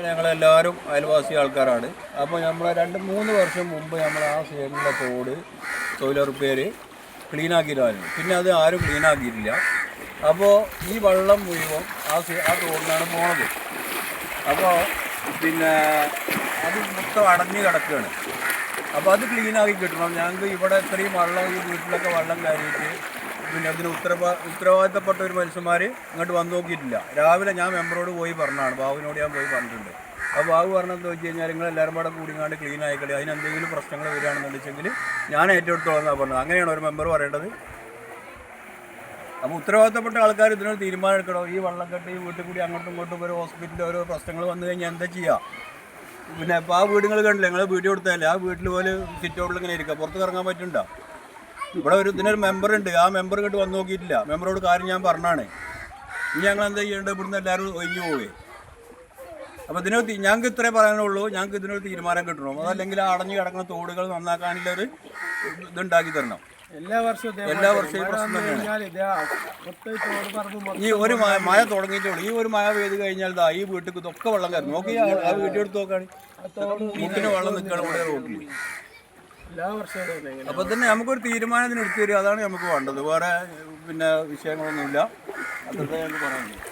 ഞങ്ങളെല്ലാവരും അയൽവാസി ആൾക്കാരാണ്. അപ്പോൾ നമ്മൾ 2-3 വർഷം മുമ്പ് നമ്മൾ ആ സൈഡിലുള്ള തോട് തൊഴിലുറപ്പേര് ക്ലീനാക്കിയിട്ടായിരുന്നു. പിന്നെ അത് ആരും ക്ലീനാക്കിയിട്ടില്ല. അപ്പോൾ ഈ വെള്ളം മുഴുവൻ ആ തോടിനാണ് പോണത്. അപ്പോൾ പിന്നെ അത് മൊത്തം അടഞ്ഞു കിടക്കുകയാണ്. അപ്പോൾ അത് ക്ലീനാക്കി കിട്ടണം. ഞങ്ങൾക്ക് ഇവിടെ ഇത്രയും വെള്ളം ഈ വീട്ടിലൊക്കെ വെള്ളം കയറിയിട്ട് പിന്നെ അതിന് ഉത്തരവാദിത്തപ്പെട്ട ഒരു മനുഷ്യന്മാർ ഇങ്ങോട്ട് വന്നു നോക്കിയിട്ടില്ല. രാവിലെ ഞാൻ മെമ്പറോട് പോയി പറഞ്ഞാണ്, ബാബുവിനോട് ഞാൻ പോയി പറഞ്ഞിട്ടുണ്ട്. അപ്പോൾ ബാബു പറഞ്ഞതെന്ന് വെച്ച് കഴിഞ്ഞാൽ നിങ്ങളെല്ലാവരും കൂടെ കൂടിങ്ങാണ്ട് ക്ലീൻ ആയിക്കളി, അതിനെന്തെങ്കിലും പ്രശ്നങ്ങൾ വരികയാണെന്ന് വെച്ചെങ്കിൽ ഞാൻ ഏറ്റെടുത്തോളെന്നാണ് പറഞ്ഞത്. അങ്ങനെയാണ് ഒരു മെമ്പർ പറയേണ്ടത്. അപ്പോൾ ഉത്തരവാദിത്തപ്പെട്ട ആൾക്കാർ ഇതിനൊരു തീരുമാനം എടുക്കണം. ഈ വെള്ളം കെട്ടി വീട്ടിൽ കൂടി അങ്ങോട്ടും ഇങ്ങോട്ടും ഒരു ഹോസ്പിറ്റലിൻ്റെ ഓരോ പ്രശ്നങ്ങൾ വന്നു കഴിഞ്ഞാൽ എന്താ ചെയ്യുക? പിന്നെ ഇപ്പോൾ ആ വീടുകൾ കണ്ടില്ല, ഞങ്ങൾ വീഡിയോ കൊടുത്താലേ ആ വീട്ടിൽ പോലെ സിറ്റ് ഔട്ടിൽ ഇങ്ങനെ ഇരിക്കുക, പുറത്ത് ഇറങ്ങാൻ പറ്റുന്നുണ്ടോ? ഇവിടെ ഇതിനൊരു മെമ്പറുണ്ട്, ആ മെമ്പർ ഇങ്ങോട്ട് വന്ന് നോക്കിയിട്ടില്ല. മെമ്പറോട് കാര്യം ഞാൻ പറഞ്ഞാണ്. ഇനി ഞങ്ങൾ എന്താ ചെയ്യേണ്ടത്? ഇവിടുന്ന് എല്ലാവരും ഒഴിഞ്ഞു പോവേ. അപ്പോൾ ഞങ്ങൾക്ക് ഇത്രേ പറയാനുള്ളൂ. ഞങ്ങൾക്ക് ഇതിനൊരു തീരുമാനം കിട്ടണം. അതല്ലെങ്കിൽ ആ അടഞ്ഞു കിടക്കുന്ന തോടുകൾ നന്നാക്കാനുള്ളൊരു ഇതുണ്ടാക്കി തരണം. എല്ലാ വർഷവും ഈ പ്രശ്നം തന്നെയാണ്. ഈ ഒരു മഴ തുടങ്ങിയിട്ടുള്ളൂ. ഈ ഒരു മഴ പെയ്ത് കഴിഞ്ഞാൽ ഈ വീട്ടിൽ ഇതൊക്കെ വെള്ളം കയറും. നോക്കി ആ വീട്ടിൽ എടുത്ത് നോക്കുകയാണ്, മുട്ടിന് വെള്ളം നിൽക്കണം ഇവിടെ റോഡിൽ. അപ്പോൾ തന്നെ നമുക്കൊരു തീരുമാനം ഇതിന് എടുത്തു തരും. അതാണ് നമുക്ക് വേണ്ടത്. വേറെ പിന്നെ വിഷയങ്ങളൊന്നുമില്ല. അതൊക്കെ ഞങ്ങൾക്ക് പറയാനുള്ളത്.